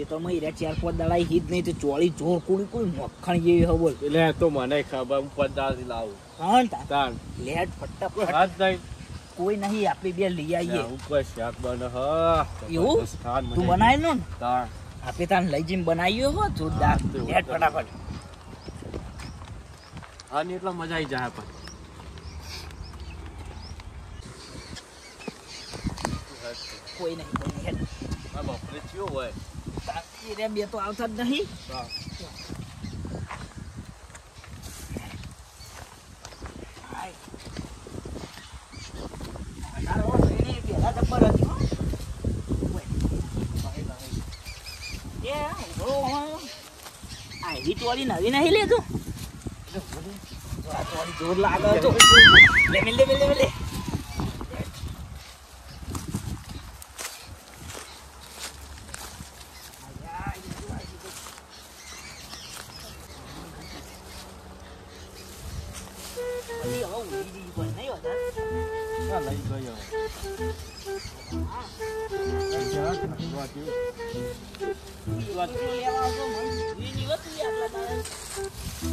ખેતરમાં હીરા 4-5 દાડા હીજ નહીં તો ચોળી જોર કોઈ મખણ જેવી હો બોલ. એટલે તો મને ખબર હું 5 દાડાથી લાવું. હા તાણ લેટ ફટાફટ હાથ નહીં કોઈ નહીં આપણે બે લઈ આવીએ. હું કોઈ શાક બને હ એવું તું બનાવેલો ને તાણ આપણે તાન લઈ જઈને બનાવ્યો હો જોરદાર. લેટ ફટાફટ હા ને એટલે મજા આવી જાય પણ કોઈ નહીં આ બપોરે ચિયો હોય રે બે તો આવતા જ નહીં. ચોરી નવી નહીં લેતું જોર લાગે તો લે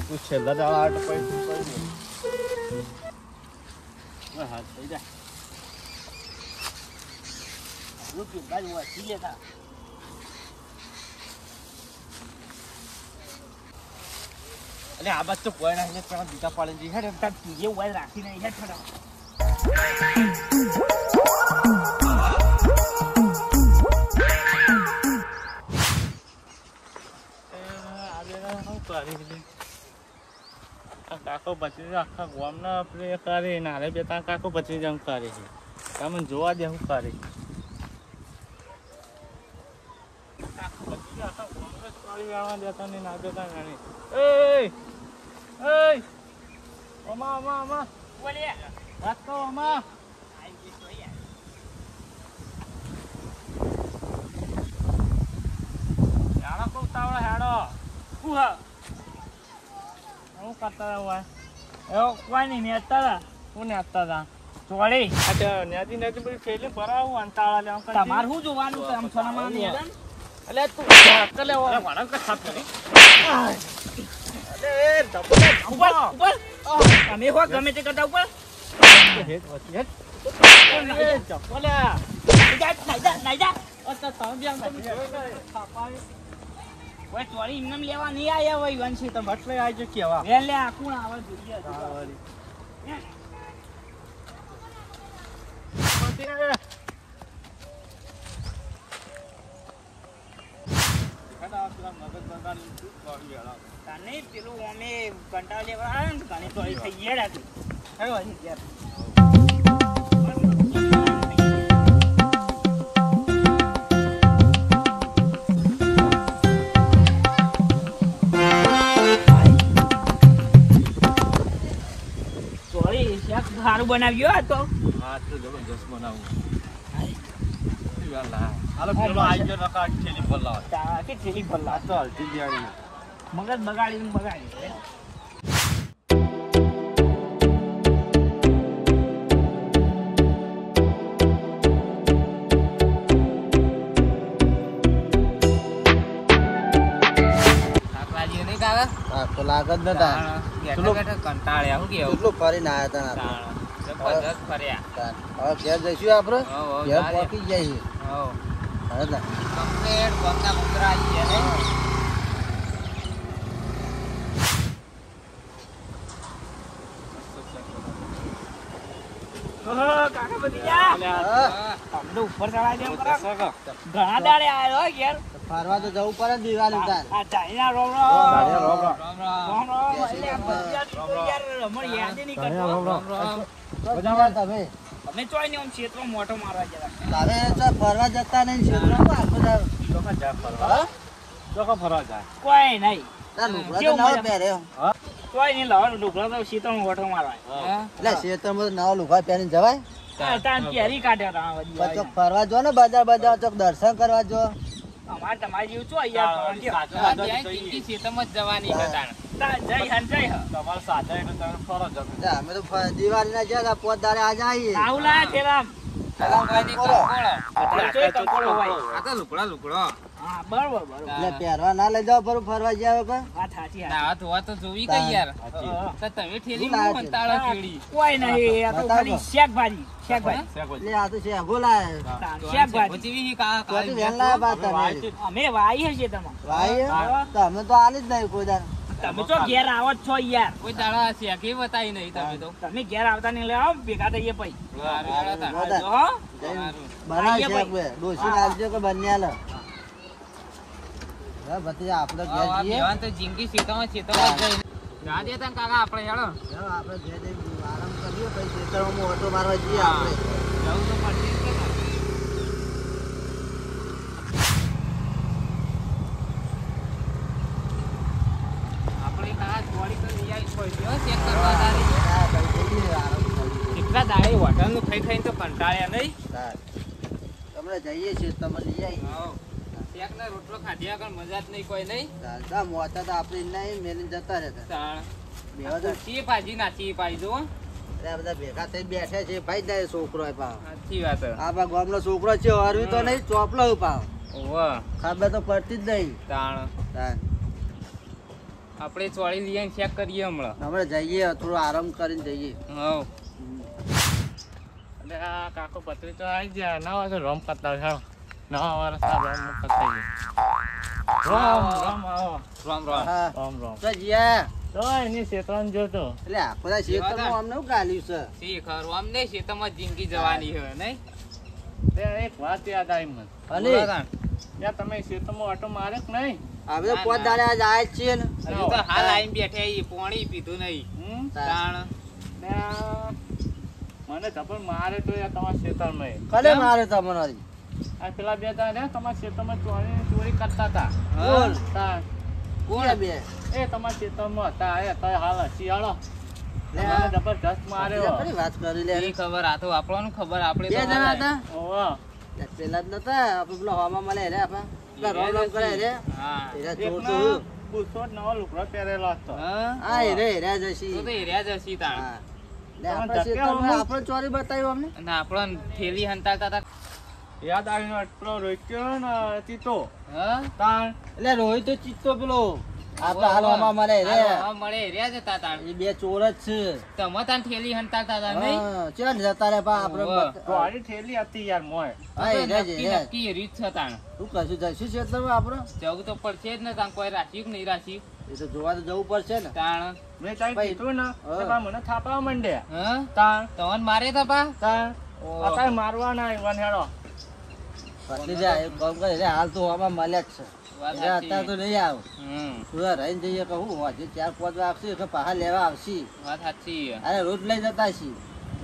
તું છેલ્લા દાડા આટ પૈસા કરી હાથ થઈ જાય અને આ બાદ તો કોઈ ના પેલા બીજા પાડી હેડ તીજે ઉભા રાખીને હેડ ફટાફટ કાકો પછી આખા ગામના પ્લે કરી નારે બે ત્રણ કાકો પછી જ કરે છે તમે જોવા દે હું કરે દેતા ને ના દેતા નાની અમા વાત કહો અમા હેડો કહું તાવડે હેડો શું હા હું કરતા હતા એવો કોઈ નહીં નેતા હતા હું નેતા હતા ચોળી અચ્છા નેતી બધી ફેલી ભરાવું અંતાળા લેવા તમારે શું જોવાનું છે આમ સોનામાં એટલે તું લે વાળા કે થાપ કરી ઉપર અમે હો ગમે તે કરતા ઉપર ચોરી ઇનામ લેવા નહીં આવ્યા હોય વંશી તમે એટલે આજે કેવા લે આ કોણ આવે જોઈએ નહીં પેલું અમે કંટાળ લેવા આવે ને ઘણી તો થઈ ગયા સારું બનાવ્યો આ તો હા તો જબરજસ્ત બનાવું હાલો પેલો આવી ગયો નકા ઠેલી ભલ્લા કે ઠેલી ભલ્લા તો હલતી દિયાળી મગજ બગાડી તો લાગત ન તા કંટાળ્યા હું કેવું કેટલું ફરીને આવ્યા તા જબરજસ્ત ફર્યા હવે ઘેર જઈશું આપણે ઘેર પહોંચી જઈએ હવે ને કમ્પ્લેટ ગંગા મુદ્રા આવી ગયા કાકા બધી જા તમને ઉપર ચડાવી દેમ કરો ઘણા દાડે આવ્યો ઘેર ફરવા તો જવું પડે દિવાળી તાર આ ચાઈના રોમ રોમ એટલે યાર રમણ યાદ નહીં કરતો તમે અમે ચોઈ ને આમ ક્ષેત્રો મોટો મારવા જતા તારે તો ફરવા જતા નહીં ક્ષેત્રમાં આખો દાડો ચોખા ફરવા જાય કોઈ નહીં તાર લુગડા તો નવા પહેરે કોઈ નહીં લાવો ઢોકળા તો ક્ષેત્રો મોટો મારવા એટલે ક્ષેત્રમાં નવા લુગડા પહેરીને જવાય તાન કેરી કાઢ્યા હતા ચોક ફરવા જો ને બજાર ચોક દર્શન કરવા જો અમાર તમારી જેવું છો યાર ક્ષેત્રમાં જવાની જય હન જય તમારે સાચા એટલે તમે ફરો જ અમે તો દિવાળી ના જ્યાં પોત દાડે આ જાય આવું લાયા તેરામ લુકડા હા બરોબર બરોબર એટલે પહેરવા ના લઈ જાવ પર ફરવા ગયા વગર વાત સાચી ના તો વાત તો જોવી કઈ યાર તો તમે ઠેલી હું અંતાળો કેડી કોઈ નહીં આ તો ખાલી શાકભાજી એટલે આ તો શેગો લાય શાકભાજી જેવી કા ચોથી વેન લાયા બા તમે અમે વાઈ હશે તમારે ભાઈ તમે તો આલી જ નહીં કોઈ દાડો. તમે તો ઘેર આવો જ છો યાર કોઈ દાડા છે કે બતાઈ નહીં તમે તો તમે ઘેર આવતા નહીં લે આવો ભેગા થઈએ પછી બધા હો બનાવ શેક બે ડોસી નાખજો કે બંને આલે હા ભતીજા આપણે ઘેર જઈએ બેવાન તો જિંદગી સીતામાં સીતામાં જઈ ના દેતા કાકા આપણે હેડો ચાલો આપણે ઘેર જઈને આરામ કરીએ પછી ખેતરમાં ઓટો મારવા જઈએ આપણે જવું તો પડશે જ ને. આપણે કાકા ચોરી તો લઈ આવી પડશે હો, ચેક કરવા તારી. હા, ભાઈ જઈએ આરામ કરીએ. કેટલા દાડે હોટલનું ખાઈ ખાઈને તો કંટાળ્યા નહીં હા. તમને જઈએ છીએ તમે લઈ આવીએ હાઉ. શેકને રોટલો ખાધ્યા કર મજા જ નહીં કોઈ નહીં દાદા મોટા તો આપણે નહીં મેલીને જતા રહેતા તાણ. બેવા તો ચી ભાજી ના ચી પાઈ જો એટલે આ બધા ભેગા થઈ બેઠા છે ભાઈ જાય છોકરો એ પાવ સાચી વાત આ બા ગામનો છોકરો છે હરવી તો નહીં ચોપલો પાવ વાહ ખબર તો પડતી જ નહીં તાણ હા. આપણે ચોળી લઈએ ને ચેક કરીએ હમણાં હમણાં જઈએ થોડો આરામ કરીને જઈએ હાઉ. એટલે આ કાકો પતરી તો આવી ગયા ના હોય તો રોમ કરતા છે નવા વર્ષના રોમ કરતા રોમ રોમ આવો રામ રામ હા રોમ રોમ તો જીયા તો એની શેતવાન જોતો એટલે આપણા ક્ષેત્રમાં અમને શું ગાલ્યું છે શી ખરું આમ નહીં શેતામાં જિંદગી જવાની હોય નહીં તે એક વાત યાદ આવી મને અને બોલો તાણ. ત્યાં તમે શેતમાં ઓટો મારે કે નહીં હવે તો પોત દાડે આજ આયા જ છીએ ને હજુ તો હાલ આવીને બેઠા ઈ પોણી પીધું નહીં હમ તાણ ને મને જબર મારે તો યાર તમારા શેતરમાં કલે મારે તમારી આ પેલા બે હતા ને તમારા શેતરમાં ચોરી કરતા હતા કોણ તાર કોણ બે એ તમારા શેતરમાં હતા એ તો હાલ શિયાળો લે મને આ જબરદસ્ત માર્યો ફરી વાત કરી લે એ ખબર આ તો આપણને ખબર આપણે બે તો જણા હાલ હતા ઓવા લે પેલા જ નતા આપણે પેલો હવામાં મળે રે આપા પેલા રોમ રોમ કરે રે હા એરા એક ચોર ના તો બુશોટ નવો લુગડો પહેરેલો હતો હા હા રે જશી તો એ રહ્યા જ હશી તાણ હા લે આપણે ક્ષેત્રમાં આપણે ચોરી બતાવ્યું અમને અને આપણને થેલી હંતાતા હતા યાદ આવીને એટલો રોક્યો ને તીતો હા તાણ એટલે રોહિત તો ચિત્તો પેલો આપણે હાલ હવામાં મળે રે હા મળે રહ્યા જ હતા તાણ એ બે ચોર જ છે તમે તાણ થેલી હંતાતા હતા નહીં હા ચાલ જતા રે પા આપણે ઓહો. ચોરી થેલી હતી યાર મોય હા એ રે નક્કી રે નક્કી રીત છે તાણ તું કશું જઈશું ક્ષેત્રમાં આપણે જવું તો પડશે જ ને તાણ કોઈ રાખ્યું કે નહીં રાખ્યું એ તો જોવા તો જવું પડશે ને તાણ મેં તાઈ ભાઈ, કીધું ને હા. તે બા મને થાપવા માંડે હા તાણ તવન મારે તા પા તાણ ઓહો. અત્યારે મારવાના આવ્યા હેડો પતલી જાય એક કામ કરે રે હાલ તો હવામાં મળે જ છે વાત એટલે સાચી. અત્યારે તો નહીં આવ હમ થોડા રહીને જઈએ કહું હજી 4-5 વાગશે એટલે પાછા લેવા આવશી વાત સાચી અરે રોજ લઈ જતા છીએ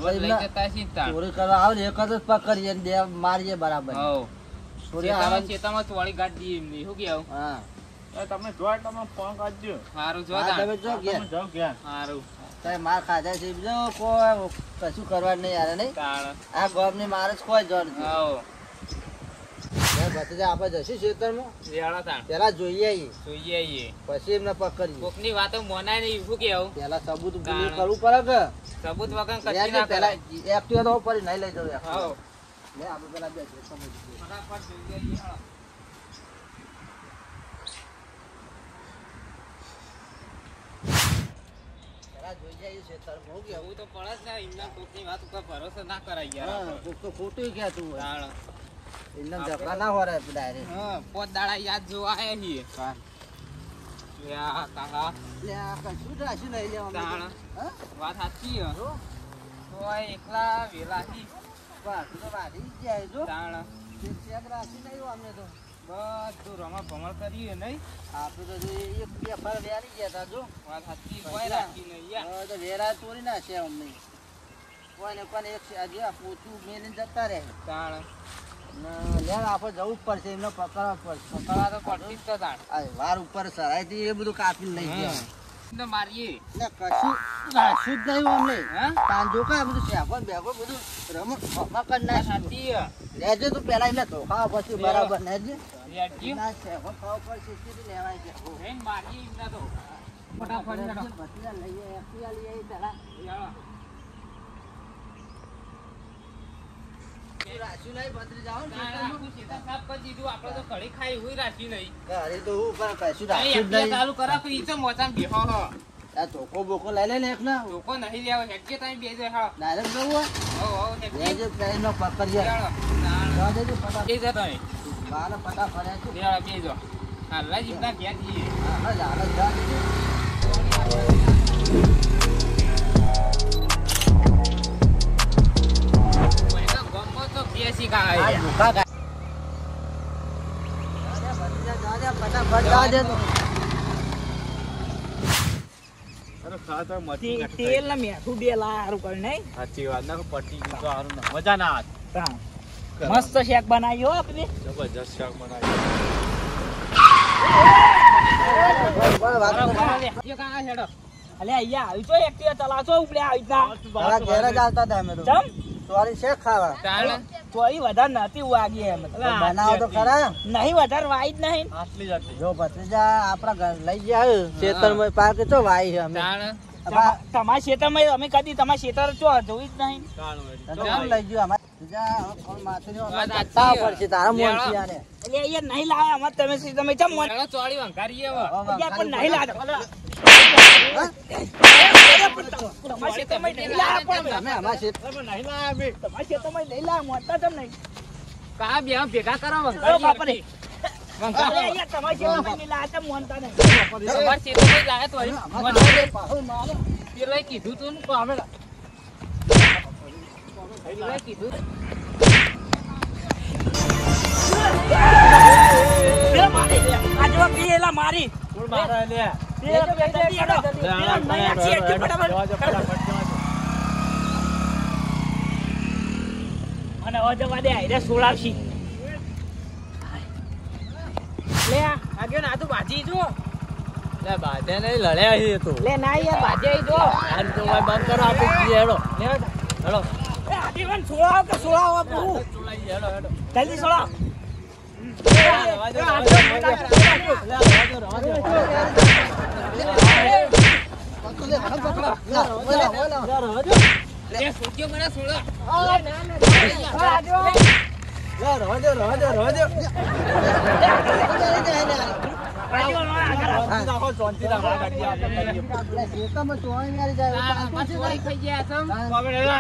રોજ લઈ જતા છીએ ને તાણ ચોરી કરવા આવે ને એક જ પકડીએ ને બે મારીએ બરાબર હવ થોડી ચેતામાં આરામ ચેતામાં ચોળી કાઢ દઈએ એમની શું કેવું હા એ તમે જોઈ તમે ફોન કરજો સારું જો હા, તાણ તમે જો તમે ગયા જાઓ ગયા સારું તમે માર ખાધા છે બીજો કોઈ કશું કરવા નહીં યાર નહીં તાણ આ ગામની માર જ કોઈ જણ હવ ભત્રીજા આપણે જશું ખેતરમાં રેડા તાણ પેલા જોઈએ આવીએ. જોઈએ આઈએ પછી એમને પકડીએ કોકની વાતો મોનાય નહીં શું કેવું પેલા સબૂત કારણ. કરવું પડે સબૂત વગર કે કશું ના પેલા કરાય એક્ટિવા તો પડી નહીં લઈ જવું હવ લે આપણે પેલા બે ખેતરમાં જઈએ. ફટાફટ જોઈએ આઈએ હળો. પેલા જોઈએ આવીએ ખેતરમાં. હું કેવું? એવું તો પડે જ ને એમના કોકની વાત ઉપર ભરોસો ના કરાય યાર હા, આપણે. કોક તો ખોટું કહેતું હોય. તાણ. એમને ઝઘડા ના હોય ડાયરેક્ટ હા પોત દાડા યાદ જોવા આયા છીએ યા કાકા લે આ કશું રાખ્યું નહીં લેવાનું. તાણ. હા? વાત સાચી હે. જો, તો આ એકલા વેલા થી બાકી તો વાઢી જ જાય જો. તાણ એક શેક રાખ્યું નહીં અમને તો. બધું રમા ભમણ કરીએ નહીં આપણે તો જો એક બે ફર વેરી ગયા તા જો. વાત સાચી કોઈ રાખી નહીં યાર હવે તો વેરા તોડી નાખ્યા અમને. કોઈને કોઈને એક હજી આ પોતું મેલીને જતા રહે. તાણ લે આપણે જવું જ પડશે એમને પકડવા પડશે. પકડવા તો પડતી જ તો તાણ આ વાર ઉપર સરાયથી એ બધું કાપી લઈ ગયા. તો મારીએ એટલે કશું રાખ્યું જ નહીં અમને. હા તાંજો કા બધું શેકો બેકો બધું રમત ખમા કરી વાત નાખ્યું. સાચી હે. લેજે તું પેલા એમને ધોખા પછી બરાબર લેજે. રેડજી. ના શેકો ખાવા પડશે તેથી લેવાય છે. જઈને મારીએ એમના તો ફટાફટ હેડો. ભત્રીજા લઈએ એક્ટિવા લઈ આવી પેલા. યાર. રાખ્યું નહીં ભત્રીજા હો ને તાણ ખેતરમાં. આખું ખેતર સાફ કરી દીધું. આપણે તો ઘડી ખાઈ હોય રાખ્યું નહીં. ઘરે તો હું પણ કશું અહીં રાખ્યું જ એકલા નહીં. ચાલુ કરા તો ઈ તો મોચામાં બેહો હો. આ ચોખ્ખો બોકો લઈ લે ને એક ના લોકો નહીં લેવો હેડજે તમે બેજો હા. ડાયરેક્ટ જવું હોય હો હો હેડજે. લેજે ટ્રેન નો પકડીએ ચાલો. તાણ. જવા દેજો ફટાફટ બેજો તમે. બાર ફટાફટ છે ચાલો બેજો. હાલના જીવના ઘેર જઈએ. હા હાલ જવા દેજો કોઈના ગમો તો બેસી આ કાય. ભૂખા ગાય. જવા દે, ફટાફટ જવા દે તો. તેલ ને મેઠું બે લારું કરી નહીં સાચી વાત ના પટી ગયું તો હારું ના મજા ના આવે. તાણ. મસ્ત શેક બનાવ્યો આપણે જબરજસ્ત શાક બનાવ્યું. બોલ, વાત કરો. જે કાં હેડો. અલે અહીંયા આવી તો એક્ટિવા ચલાવશો ઉપડે આવી રીતના તારા ઘેર જ આવતા હતા અમે તો ચમ સોરી શેક ખાવા તાણ. કોઈ વધારે નથી વાગી એમ બનાવો તો ખરા નહીં વધારે વાઈ જ નહીં આટલી જ હતી. જો ભત્રીજા આપણા ઘર લઈ જાય ખેતરમાં પાક તો વાઈ છે અમે તાણ. તમારા ખેતરમાં અમે કદી તમારા ખેતર ચો જોઈ જ નહીં કાણું એડી. તને કોણ લઈ ગયું અમારે ભત્રીજા, હવે કોણ માથું નહીં, વાત અમારે સાચી બતાવવા પડશે તારા મોન લેવા. થી આને. એટલે અહીંયા નહીં લાવે અમાર તમે તમે ચમ મોન હેડો ચોળી વંકારીએ હવે. અહીંયા પણ નહીં લાવે હા? તમારા ખેતરમાં નહીં લાવે પણ અમે અમારા ખેત- નહીં લાયા અમે. તમારા ખેતરમાં નહીં લાવે મોટા ચમ નહીં કા બે ભેગા કરો ઓ વંકારીએ. બાપરે અરે વંકારો. અહીંયા તમારા ખેતરમાં નહીં લાવે ચમ મોનતા નહીં તમાર ખેતરમાં લાગે તો વળી. અમારે પાહુ મારો. પેલાય કીધું તું ને પામે. પેલાય કીધું. પેલા મારી આ જો પેલા મારી કોણ મારે લે. પેલા જલ્દી હેડો પેલા નહીં આ છે ફટાફટ જવા દે, ફટાફટ જવા દે. અને અજવા દે આયરે સોળાવશી લે આગળ આ તો બાજી જો લે બાધે નહીં લડ્યા છીએ તો. લે ના યાર બાજી જો આજ તો ભાઈ બંધ કરો આપણે જઈએ હેડો. હેડો. એ આદિવાન સોળાવ કે સોળાવ આપું ચોલાઈ હેડો હેડો. જલ્દી સોળાવ રવા દો, રવા દો, રવા દો. લે, રવા દો, રવા દો. પકડો, પકડો. લા, ઓલા, ઓલા. લે સોચ્યો મને સોળો. લે, રવા દો, રવા દો, રવા દો. શાંતિ રાખો, શાંતિ રાખો. આ ગાડી આપણે કરીએ. આપણે ખેતરમાં ચોળી મારી જાય એવું આ ચાલતું છે. ચોળી ખાઈ ગયા છો. આપણે લે.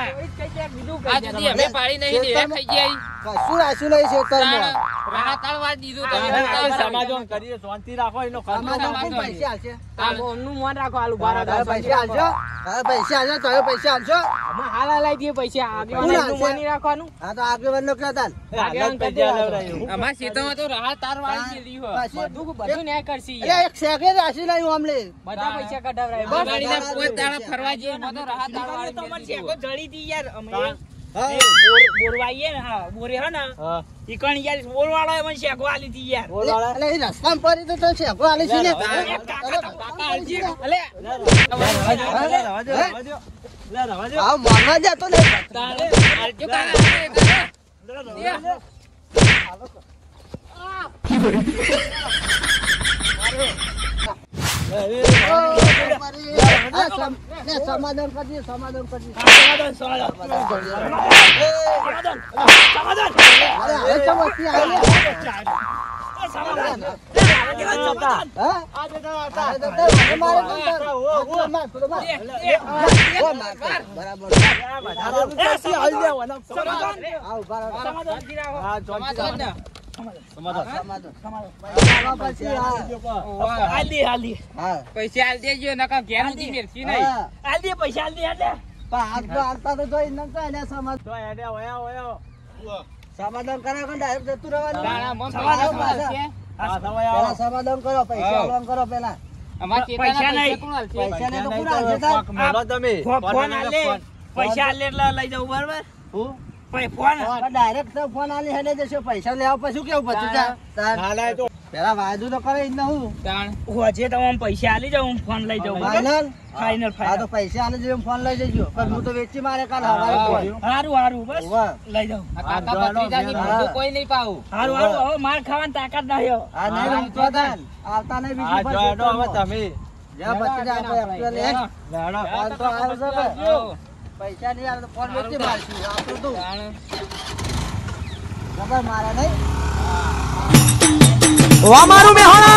આ સુધી અમે પાડી નહીં ને એ ખાઈ ગયા. કશું રાખ્યું નહીં ખેતરમાં. રાહતાળ વાર દીધું આ તમે. સમાધાન કરીએ, શાંતિ રાખો એનો ખર્ચો આમાં ના કોણ વાંધો નહીં. પૈસા આલશે? નું મન રાખો આલુ તારે પૈસા આલશો? તારે પૈસા આલશો? તારે પૈસા આલશો? હાલા લઈ દઈએ પૈસા આગળ કોણ આલશે? માની રાખવાનું હા તો આગેવાનનો કહેતા ને. એ હાલત પૈસા લેવડાવ્યું. અમારા ખેતરમાં તો રાહતાળ વાળી ગયેલી હોય. પછી બધું ન્યાય કરશી એટલે એક સેકન્ડ રાશી નહીં આમલે. બધા પૈસા કઢાવરાય આ ગાડીના પોત દાડા ફરવા જઈએ એમાં તો રાહતાળ વાળી તમારે ગયેલી શેકો હોય. જડી હતી યાર અમે હા. હા. બોરવાઈએ ને હા બોરે હે ને હા. ઈકણ યાર બોરવાળો મને શેકો આલી હતી યાર એટલે એ રસ્તામાં પડી તો તને શેકો આલી છે ને. કાકા આલજે. અલે રવા દો, રવા દો, રવા દો. લે, રવા દો. હા મારવા જતો ને. તારે આલજો કાકા. સમાધાન કરજે સમાધાન કરજે. અરે હવે તો વસ્તી આવી ને. હા? હવે તો હવે મારે પણ કર. માર, થોડો માર. ઓ, માર, બરાબર. આવ, બરાબર. હા, શાંતિ રાખો. સમાધાન. સમાધાન. પછી હા. હા. પૈસા આલ દેજો નકા ઘેર સુધી મેરસી નહીં. હા. પૈસા આલ દે એટલે પણ હાથ તો હાલતા તો જોઈ ન થાય ને સમાધાન. તો હેડે, વયા, વયા. સમાધાન કરાવો કે ડાયરેક્ટ જતું રહેવાનું? દાણા મમ સમાધાન પૈસા પાછા. છે. હા, તમે પેલા આવો. સમાધાન કરો, પૈસા હા. આલવાનું કરો પેલા. અમારા પૈસા ખેતરના નહીં. કોણ આલશે? પૈસા ને તો નહીં કોણ આલશે તો તાર? કોક મેલો તમે. ફોન આલે પૈસા આલે એટલે લઈ જાવ બરાબર હું? ફોન પણ ડાયરેક્ટ તો ફોન આલી હેડે જશે, પૈસા લેવા પછી શું કેવું પછી જા? તાર. ના લાય તો. પેલા વાયદો તો કરે જ ને હું. તાણ. હોજે તમે પૈસા આલી જાવ હું ફોન લઈ જાઉં ફાઇનલ? ફાઇનલ હા તો પૈસા આલી જજો, ફોન લઈ જજો. પણ હું તો વેચી મારે કાલ હવારે હા. ફોન. હારું બસ વાહ. લઈ જાઉં આ કાકા હા, ભત્રીજાની હા. ભૂંડું કોઈ નહીં પાવું. હારું હવે માર ખાવાની તાકાત નહીં હવે. આ નહીં રમતો તાન. આવતા નહીં હા, બીજું જો હેડો હવે તમે. જ્યાં પછી જા આપણે એકલા લે. હેડો. ફોન તો આવ્યો છે ને. હો. પૈસા નહીં આવે તો ફોન વેચી મારશું. આપણું તું. તાણ. ખબર મારે નહીં ઓ મારું મેહોણા